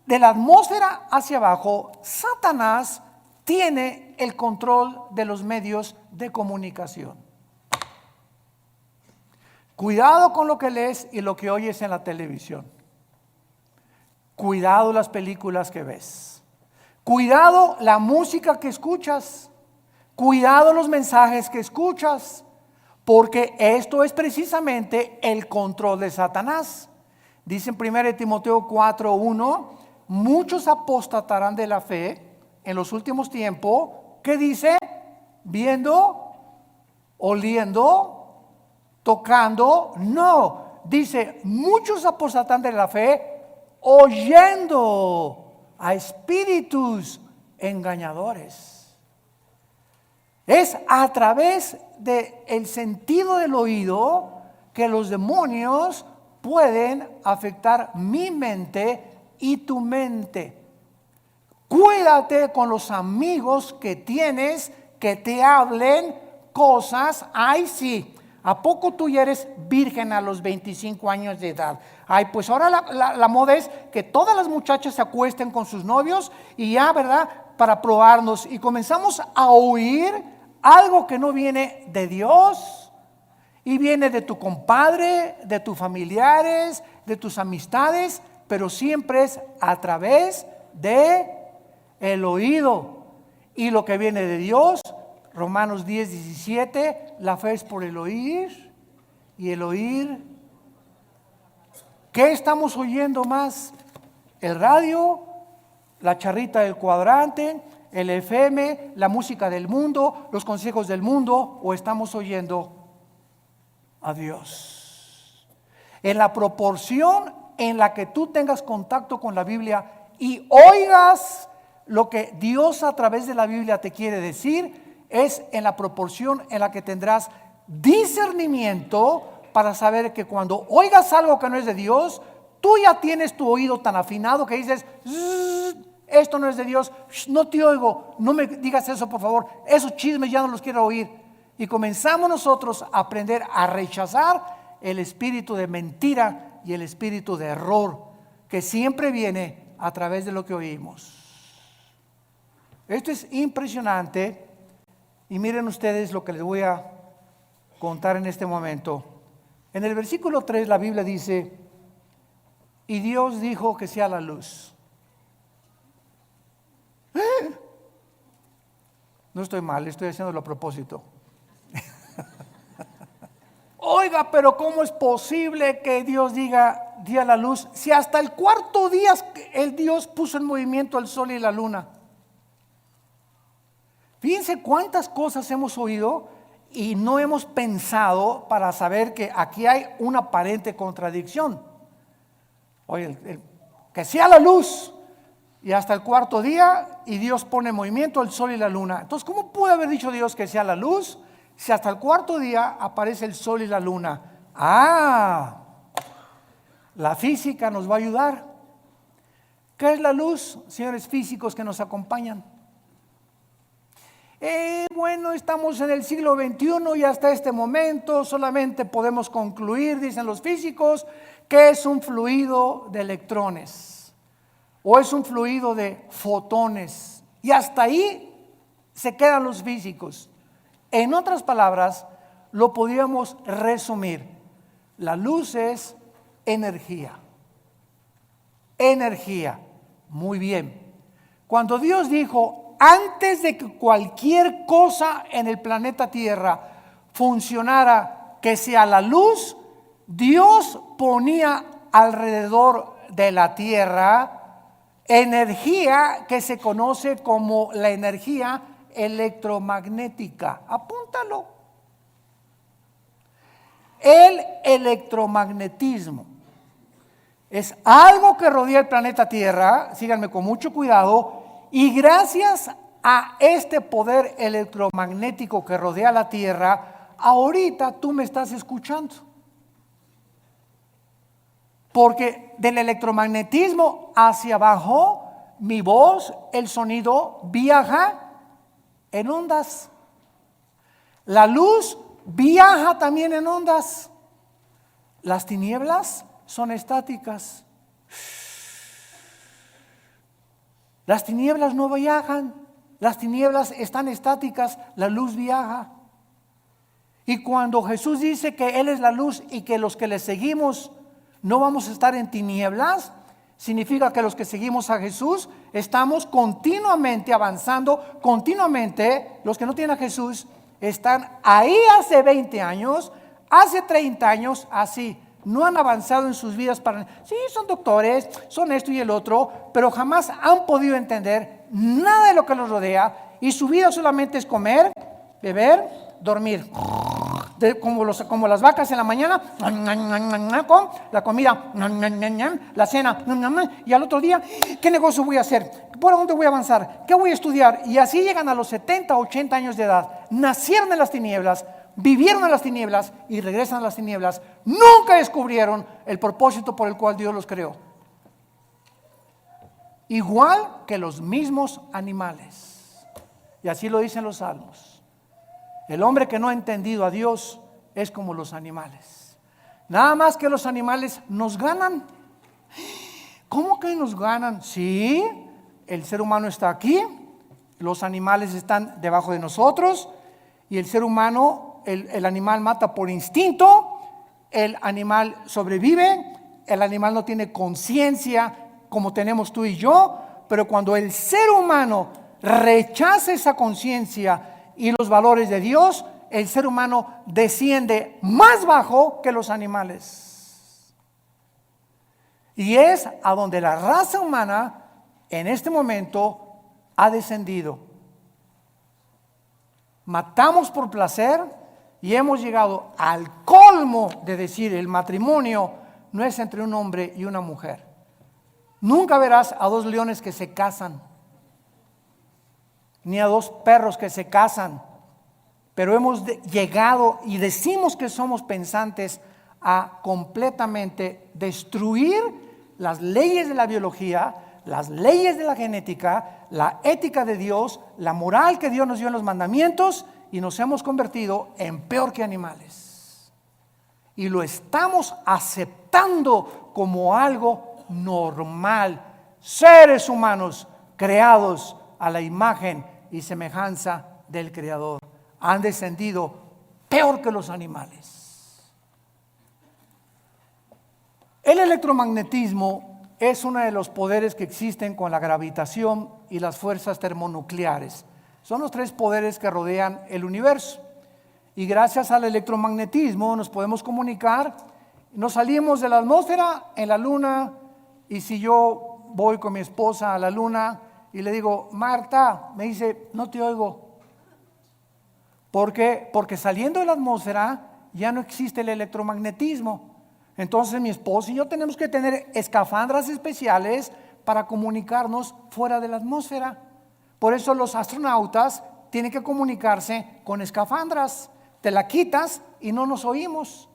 de la atmósfera hacia abajo, Satanás tiene el control de los medios de comunicación. Cuidado con lo que lees y lo que oyes en la televisión. Cuidado las películas que ves. Cuidado la música que escuchas. Cuidado los mensajes que escuchas. Porque esto es precisamente el control de Satanás. Dice en 1 Timoteo 4:1, muchos apostatarán de la fe en los últimos tiempos. ¿Qué dice? Viendo, oliendo, tocando. No, dice, muchos apostatarán de la fe oyendo a espíritus engañadores. Es a través del sentido del oído que los demonios pueden afectar mi mente y tu mente. Cuídate con los amigos que tienes que te hablen cosas. Ay, sí, ¿a poco tú ya eres virgen a los 25 años de edad? Ay, pues ahora la moda es que todas las muchachas se acuesten con sus novios y ya, ¿verdad? Para probarnos. Y comenzamos a oír algo que no viene de Dios. Y viene de tu compadre, de tus familiares, de tus amistades, pero siempre es a través de el oído. Y lo que viene de Dios, Romanos 10:17, la fe es por el oír y el oír. ¿Qué estamos oyendo más? ¿El radio? ¿La charrita del cuadrante? ¿El FM? ¿La música del mundo? ¿Los consejos del mundo? ¿O estamos oyendo a Dios? En la proporción en la que tú tengas contacto con la Biblia y oigas lo que Dios a través de la Biblia te quiere decir, es en la proporción en la que tendrás discernimiento para saber que cuando oigas algo que no es de Dios, tú ya tienes tu oído tan afinado que dices, esto no es de Dios, no te oigo, no me digas eso por favor, esos chismes ya no los quiero oír. Y comenzamos nosotros a aprender a rechazar el espíritu de mentira y el espíritu de error que siempre viene a través de lo que oímos. Esto es impresionante y miren ustedes lo que les voy a contar en este momento. En el versículo 3 la Biblia dice, y Dios dijo que sea la luz. No estoy mal, estoy haciéndolo a propósito. Oiga, pero ¿cómo es posible que Dios diga día la luz si hasta el cuarto día el Dios puso en movimiento el sol y la luna? Fíjense cuántas cosas hemos oído y no hemos pensado para saber que aquí hay una aparente contradicción. Oye, que sea la luz y hasta el cuarto día y Dios pone en movimiento el sol y la luna. Entonces, ¿cómo puede haber dicho Dios que sea la luz si hasta el cuarto día aparece el sol y la luna? La física nos va a ayudar. ¿Qué es la luz, señores físicos que nos acompañan? Bueno, estamos en el siglo XXI y hasta este momento solamente podemos concluir, dicen los físicos, que es un fluido de electrones o es un fluido de fotones. Y hasta ahí se quedan los físicos. En otras palabras, lo podríamos resumir. La luz es energía. Energía. Muy bien. Cuando Dios dijo, antes de que cualquier cosa en el planeta Tierra funcionara, que sea la luz, Dios ponía alrededor de la Tierra energía que se conoce como la energía electromagnética. Apúntalo. El electromagnetismo es algo que rodea el planeta Tierra, síganme con mucho cuidado, y gracias a este poder electromagnético que rodea la Tierra, ahorita tú me estás escuchando. Porque del electromagnetismo hacia abajo, mi voz, el sonido viaja en ondas. La luz viaja también en ondas. Las tinieblas son estáticas. Las tinieblas no viajan, las tinieblas están estáticas, la luz viaja. Y cuando Jesús dice que Él es la luz y que los que le seguimos no vamos a estar en tinieblas, significa que los que seguimos a Jesús estamos continuamente avanzando, continuamente. Los que no tienen a Jesús están ahí hace 20 años, hace 30 años, así. No han avanzado en sus vidas sí, son doctores, son esto y el otro, pero jamás han podido entender nada de lo que los rodea y su vida solamente es comer, beber, dormir. Como las vacas en la mañana, con la comida, la cena, y al otro día, ¿qué negocio voy a hacer? ¿Por dónde voy a avanzar? ¿Qué voy a estudiar? Y así llegan a los 70, 80 años de edad. Nacieron en las tinieblas, vivieron en las tinieblas y regresan a las tinieblas. Nunca descubrieron el propósito por el cual Dios los creó. Igual que los mismos animales. Y así lo dicen los salmos. El hombre que no ha entendido a Dios es como los animales. Nada más que los animales nos ganan. ¿Cómo que nos ganan? Sí, el ser humano está aquí, los animales están debajo de nosotros y el ser humano, el animal mata por instinto, el animal sobrevive, el animal no tiene conciencia como tenemos tú y yo, pero cuando el ser humano rechaza esa conciencia y los valores de Dios, el ser humano desciende más bajo que los animales. Y es a donde la raza humana en este momento ha descendido. Matamos por placer y hemos llegado al colmo de decir el matrimonio no es entre un hombre y una mujer. Nunca verás a dos leones que se casan, ni a dos perros que se casan, pero hemos llegado y decimos que somos pensantes a completamente destruir las leyes de la biología, las leyes de la genética, la ética de Dios, la moral que Dios nos dio en los mandamientos, y nos hemos convertido en peor que animales. Y lo estamos aceptando como algo normal. Seres humanos creados a la imagen y semejanza del Creador han descendido peor que los animales. El electromagnetismo es uno de los poderes que existen con la gravitación y las fuerzas termonucleares. Son los tres poderes que rodean el universo. Y gracias al electromagnetismo nos podemos comunicar. Nos salimos de la atmósfera en la luna. Y si yo voy con mi esposa a la luna y le digo, Marta, me dice, no te oigo. ¿Por qué? Porque saliendo de la atmósfera ya no existe el electromagnetismo. Entonces mi esposa y yo tenemos que tener escafandras especiales para comunicarnos fuera de la atmósfera. Por eso los astronautas tienen que comunicarse con escafandras. Te la quitas y no nos oímos.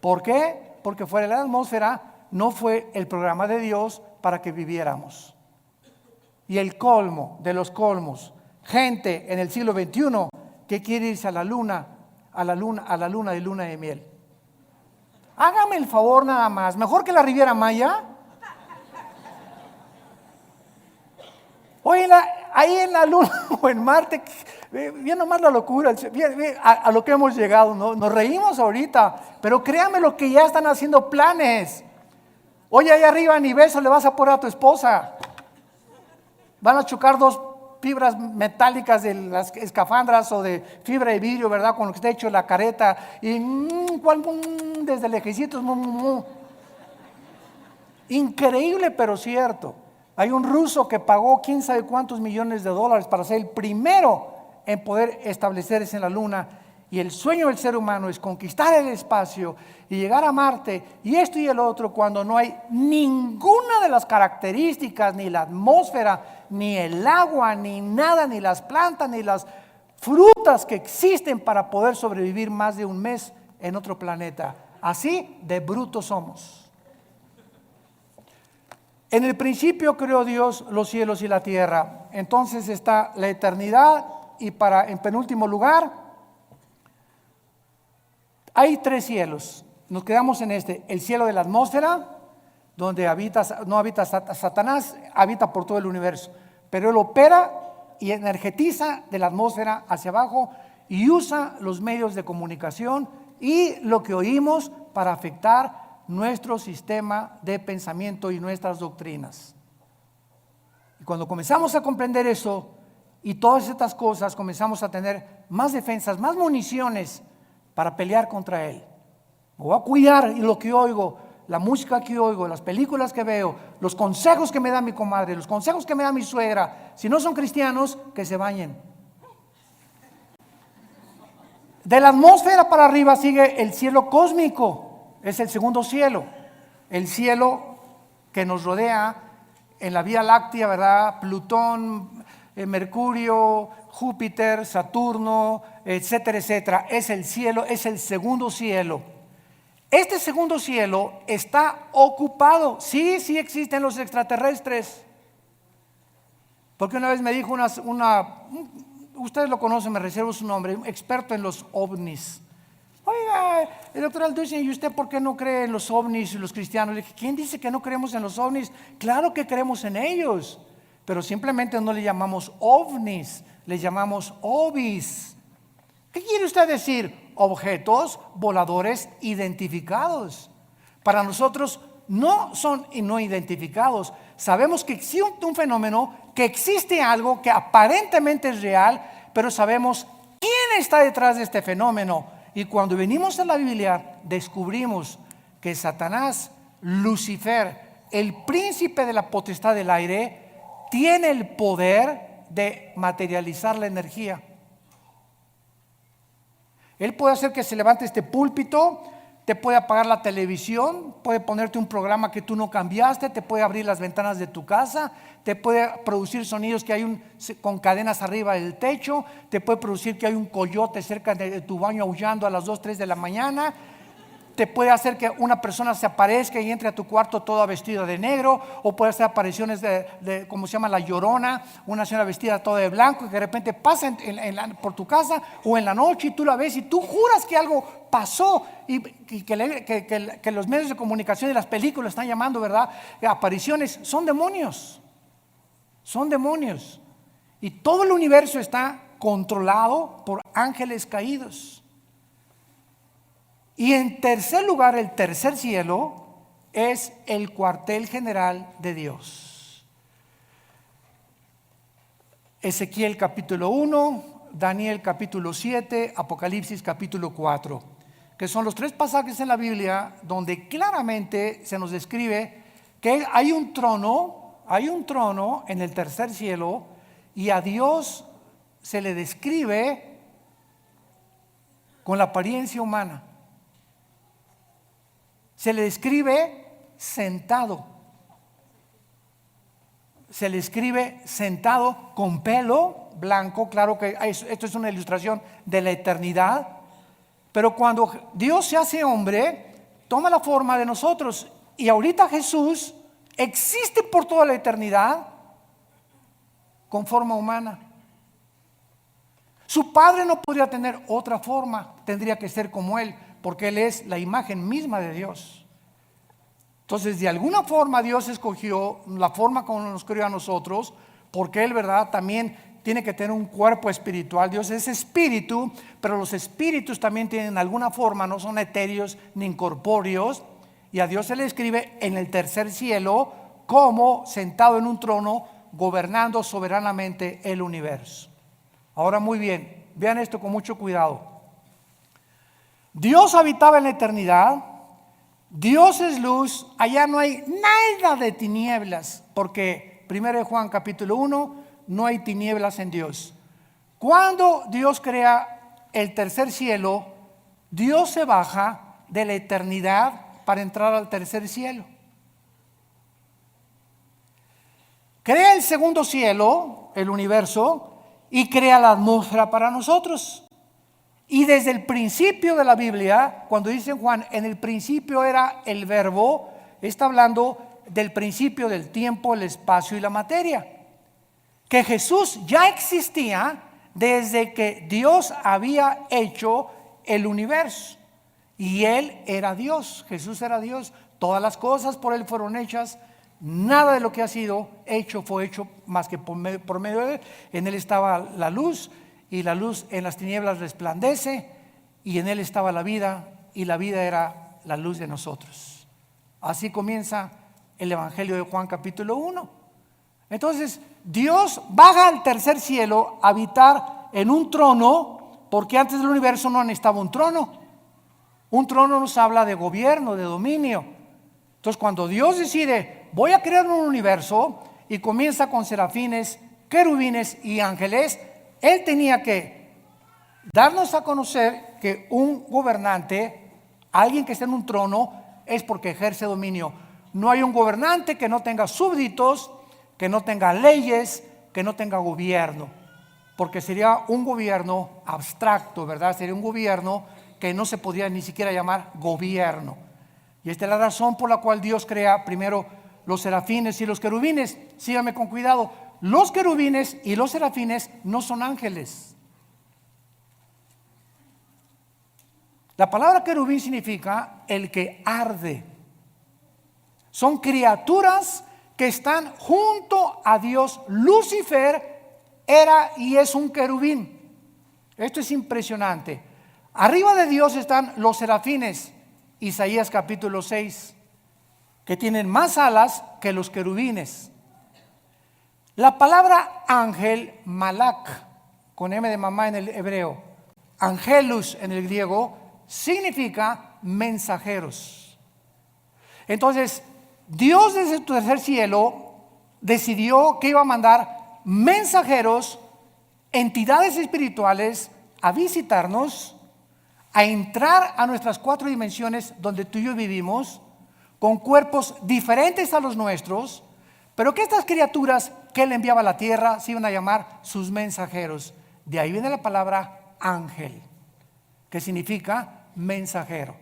¿Por qué? Porque fuera de la atmósfera no fue el programa de Dios para que viviéramos. Y el colmo de los colmos, gente en el siglo XXI que quiere irse a la luna de luna de miel. Hágame el favor nada más, mejor que la Riviera Maya. Oye, ahí en la luna o en Marte, bien nomás la locura, bien, a lo que hemos llegado, ¿no? Nos reímos ahorita, pero créame lo que ya están haciendo planes. Oye, ahí arriba ni beso le vas a poner a tu esposa. Van a chocar dos fibras metálicas de las escafandras o de fibra de vidrio, ¿verdad? Con lo que está hecho la careta. Y desde lejecitos. Increíble, pero cierto. Hay un ruso que pagó quién sabe cuántos millones de dólares para ser el primero en poder establecerse en la luna. Y el sueño del ser humano es conquistar el espacio y llegar a Marte y esto y el otro, cuando no hay ninguna de las características, ni la atmósfera, ni el agua, ni nada, ni las plantas, ni las frutas que existen para poder sobrevivir más de un mes en otro planeta. Así de brutos somos. En el principio creó Dios los cielos y la tierra. Entonces está la eternidad y en penúltimo lugar hay tres cielos. Nos quedamos en el cielo de la atmósfera, donde no habita Satanás, habita por todo el universo. Pero él opera y energetiza de la atmósfera hacia abajo y usa los medios de comunicación y lo que oímos para afectar nuestro sistema de pensamiento y nuestras doctrinas. Y cuando comenzamos a comprender eso y todas estas cosas, comenzamos a tener más defensas, más municiones para pelear contra él. Me voy a cuidar y lo que oigo, la música que oigo, las películas que veo, los consejos que me da mi comadre, los consejos que me da mi suegra. Si no son cristianos, que se bañen. De la atmósfera para arriba sigue el cielo cósmico. Es el segundo cielo, el cielo que nos rodea en la Vía Láctea, ¿verdad? Plutón, Mercurio, Júpiter, Saturno, etcétera, etcétera. Es el cielo, es el segundo cielo. Este segundo cielo está ocupado. Sí existen los extraterrestres. Porque una vez me dijo ustedes lo conocen, me reservo su nombre, un experto en los ovnis. Oiga, el doctor Alducin, ¿y usted por qué no cree en los ovnis y los cristianos? Le dije, ¿quién dice que no creemos en los ovnis? Claro que creemos en ellos, pero simplemente no le llamamos ovnis, le llamamos ovis. ¿Qué quiere usted decir? Objetos voladores identificados. para nosotros no son no identificados. Sabemos que existe un fenómeno, que existe algo que aparentemente es real, pero sabemos quién está detrás de este fenómeno. Y cuando venimos a la Biblia, descubrimos que Satanás, Lucifer, el príncipe de la potestad del aire, tiene el poder de materializar la energía. Él puede hacer que se levante este púlpito, te puede apagar la televisión, puede ponerte un programa que tú no cambiaste, te puede abrir las ventanas de tu casa, te puede producir sonidos que hay con cadenas arriba del techo, te puede producir que hay un coyote cerca de tu baño aullando a las 2, 3 de la mañana, te puede hacer que una persona se aparezca y entre a tu cuarto toda vestida de negro, o puede hacer apariciones de como se llama la Llorona, una señora vestida toda de blanco y que de repente pasa por tu casa o en la noche y tú la ves y tú juras que algo pasó y que los medios de comunicación y las películas están llamando, ¿verdad? Apariciones. Son demonios, y todo el universo está controlado por ángeles caídos. Y en tercer lugar, el tercer cielo es el cuartel general de Dios. Ezequiel capítulo 1, Daniel capítulo 7, Apocalipsis capítulo 4, que son los tres pasajes en la Biblia donde claramente se nos describe que hay un trono en el tercer cielo, y a Dios se le describe con la apariencia humana. Se le describe sentado. Se le escribe sentado con pelo blanco. Claro que esto es una ilustración de la eternidad. Pero cuando Dios se hace hombre, toma la forma de nosotros. Y ahorita Jesús existe por toda la eternidad con forma humana. Su Padre no podría tener otra forma, tendría que ser como Él, porque Él es la imagen misma de Dios. Entonces, de alguna forma Dios escogió la forma como nos creó a nosotros, porque Él, ¿verdad?, también tiene que tener un cuerpo espiritual. Dios es espíritu, pero los espíritus también tienen alguna forma, no son etéreos ni incorpóreos, y a Dios se le escribe en el tercer cielo como sentado en un trono, gobernando soberanamente el universo. Ahora, muy bien, vean esto con mucho cuidado. Dios habitaba en la eternidad, Dios es luz, allá no hay nada de tinieblas, porque 1 Juan capítulo 1, no hay tinieblas en Dios. Cuando Dios crea el tercer cielo, Dios se baja de la eternidad para entrar al tercer cielo. Crea el segundo cielo, el universo, y crea la atmósfera para nosotros. Y desde el principio de la Biblia, cuando dice Juan, en el principio era el verbo, está hablando del principio del tiempo, el espacio y la materia. Que Jesús ya existía desde que Dios había hecho el universo. Y Él era Dios, Jesús era Dios. Todas las cosas por Él fueron hechas. Nada de lo que ha sido hecho fue hecho más que por medio de Él. En Él estaba la luz, y la luz en las tinieblas resplandece, y en Él estaba la vida, y la vida era la luz de nosotros. Así comienza el Evangelio de Juan capítulo 1. Entonces Dios baja al tercer cielo a habitar en un trono, porque antes del universo no necesitaba un trono. Un trono nos habla de gobierno, de dominio. Entonces cuando Dios decide, voy a crear un universo, y comienza con serafines, querubines y ángeles, Él tenía que darnos a conocer que un gobernante, alguien que está en un trono, es porque ejerce dominio. No hay un gobernante que no tenga súbditos, que no tenga leyes, que no tenga gobierno, porque sería un gobierno abstracto, ¿verdad? Sería un gobierno que no se podría ni siquiera llamar gobierno. Y esta es la razón por la cual Dios crea primero los serafines y los querubines. Síganme con cuidado. Los querubines y los serafines no son ángeles. La palabra querubín significa el que arde. Son criaturas que están junto a Dios. Lucifer era y es un querubín. Esto es impresionante. Arriba de Dios están los serafines. Isaías capítulo 6. que tienen más alas que los querubines. La palabra ángel, malak, con M de mamá en el hebreo, angelus en el griego, significa mensajeros. Entonces, Dios desde su tercer cielo decidió que iba a mandar mensajeros, entidades espirituales, a visitarnos, a entrar a nuestras 4 dimensiones donde tú y yo vivimos, con cuerpos diferentes a los nuestros, pero que estas criaturas que Él enviaba a la tierra se iban a llamar sus mensajeros. De ahí viene la palabra ángel, que significa mensajero.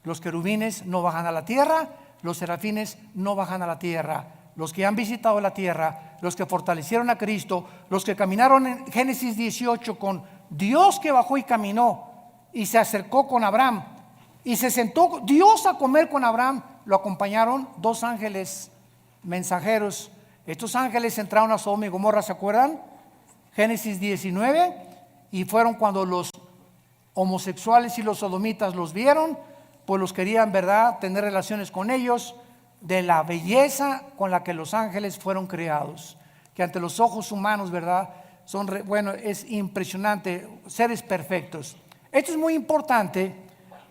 Los querubines no bajan a la tierra, los serafines no bajan a la tierra. Los que han visitado la tierra, los que fortalecieron a Cristo, los que caminaron en Génesis 18 con Dios que bajó y caminó y se acercó con Abraham y se sentó Dios a comer con Abraham, lo acompañaron 2 ángeles mensajeros. Estos ángeles entraron a Sodoma y Gomorra, ¿se acuerdan? Génesis 19, y fueron cuando los homosexuales y los sodomitas los vieron, pues los querían, ¿verdad?, tener relaciones con ellos, de la belleza con la que los ángeles fueron creados, que ante los ojos humanos, ¿verdad?, bueno, es impresionante, seres perfectos. Esto es muy importante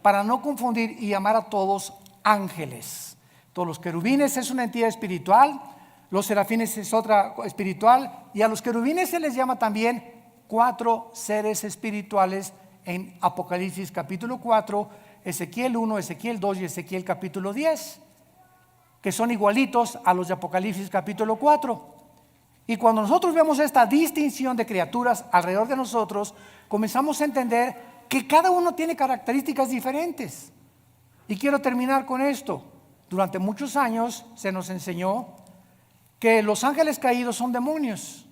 para no confundir y llamar a todos ángeles. Todos los querubines es una entidad espiritual, los serafines es otra espiritual, y a los querubines se les llama también 4 seres espirituales en Apocalipsis capítulo 4, Ezequiel 1, Ezequiel 2 y Ezequiel capítulo 10, que son igualitos a los de Apocalipsis capítulo 4. Y cuando nosotros vemos esta distinción de criaturas alrededor de nosotros, comenzamos a entender que cada uno tiene características diferentes. Y quiero terminar con esto. Durante muchos años se nos enseñó que los ángeles caídos son demonios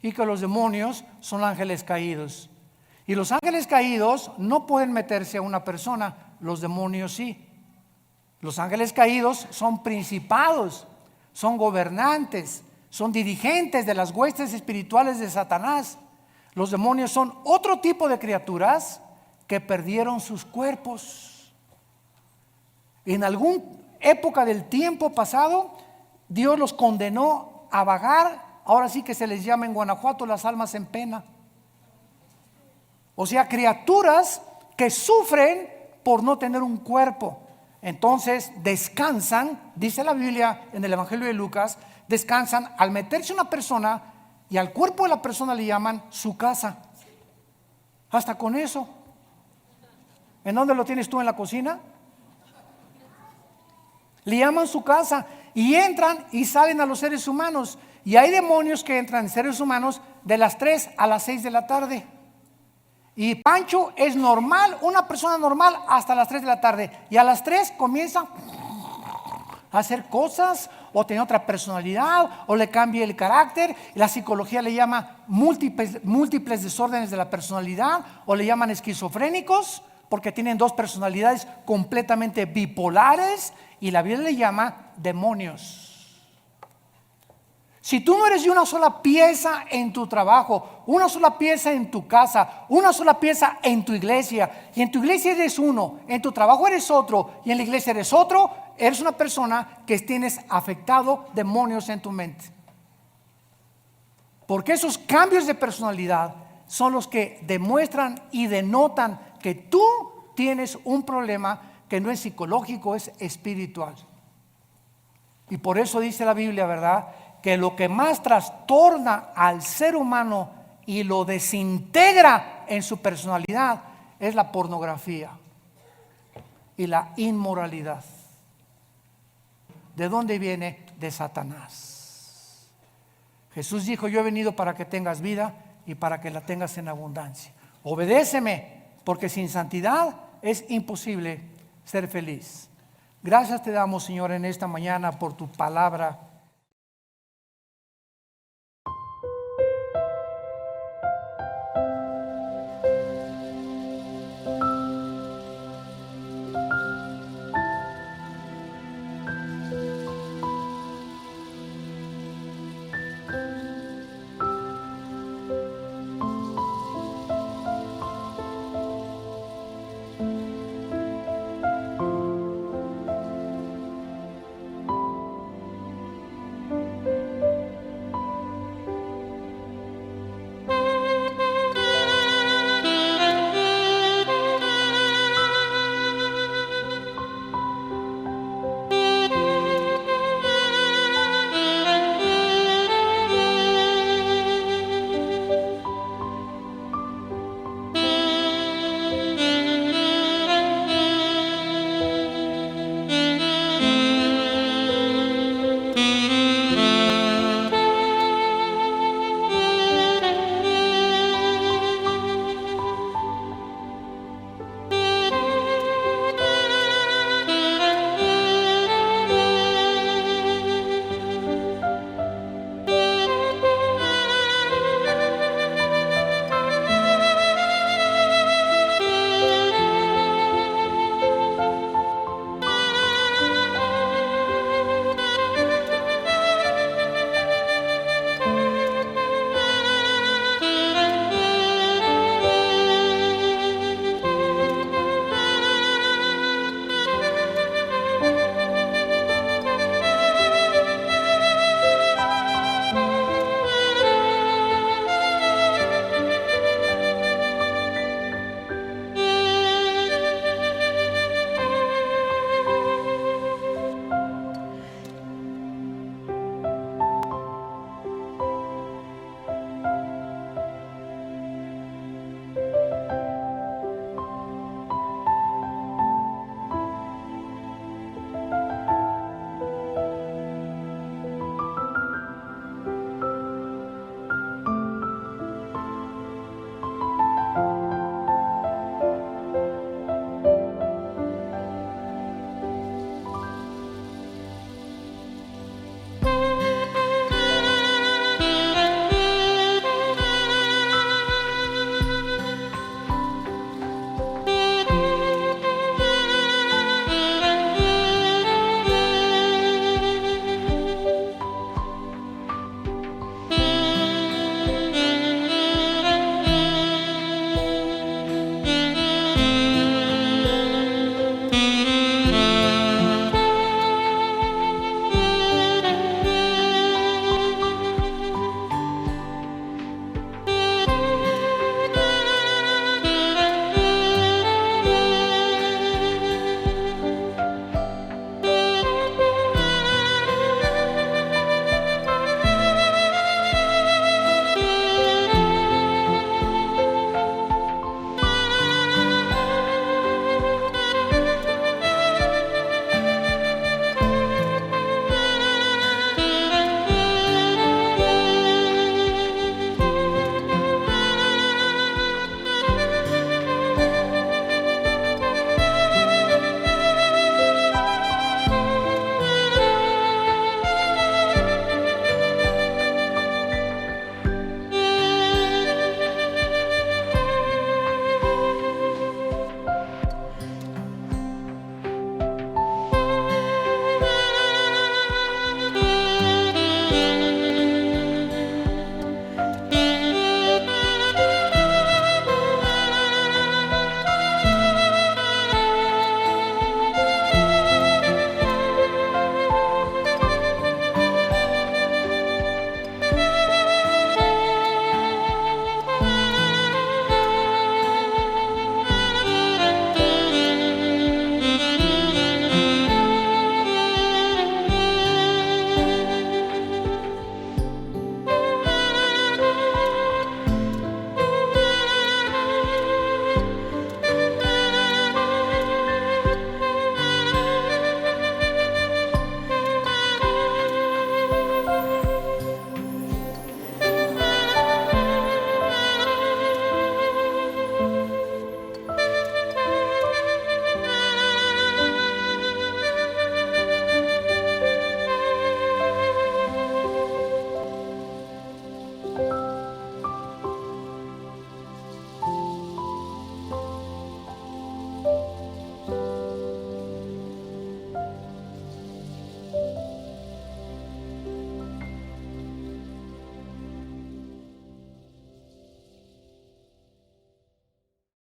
y que los demonios son ángeles caídos. Y los ángeles caídos no pueden meterse a una persona, los demonios sí. Los ángeles caídos son principados, son gobernantes, son dirigentes de las huestes espirituales de Satanás. Los demonios son otro tipo de criaturas que perdieron sus cuerpos. En alguna época del tiempo pasado, Dios los condenó a vagar. Ahora sí que se les llama en Guanajuato las almas en pena. O sea, criaturas que sufren por no tener un cuerpo. Entonces descansan, dice la Biblia en el Evangelio de Lucas, descansan al meterse una persona y al cuerpo de la persona le llaman su casa. Hasta con eso. ¿En dónde lo tienes tú? ¿En la cocina? Le llaman su casa y entran y salen a los seres humanos. Y hay demonios que entran en seres humanos de las 3 a las 6 de la tarde. Y Pancho es normal, una persona normal hasta las 3 de la tarde. Y a las 3 comienza a hacer cosas o tener otra personalidad o le cambia el carácter. La psicología le llama múltiples desórdenes de la personalidad o le llaman esquizofrénicos porque tienen 2 personalidades completamente bipolares y la Biblia le llama demonios. Si tú no eres de una sola pieza en tu trabajo, una sola pieza en tu casa, una sola pieza en tu iglesia, y en tu iglesia eres uno, en tu trabajo eres otro, y en la iglesia eres otro, eres una persona que tienes afectado demonios en tu mente. Porque esos cambios de personalidad son los que demuestran y denotan que tú tienes un problema que no es psicológico, es espiritual. Y por eso dice la Biblia, ¿verdad?, que lo que más trastorna al ser humano y lo desintegra en su personalidad es la pornografía y la inmoralidad. ¿De dónde viene? De Satanás. Jesús dijo: yo he venido para que tengas vida y para que la tengas en abundancia. Obedéceme, porque sin santidad es imposible ser feliz. Gracias te damos, Señor, en esta mañana por tu palabra.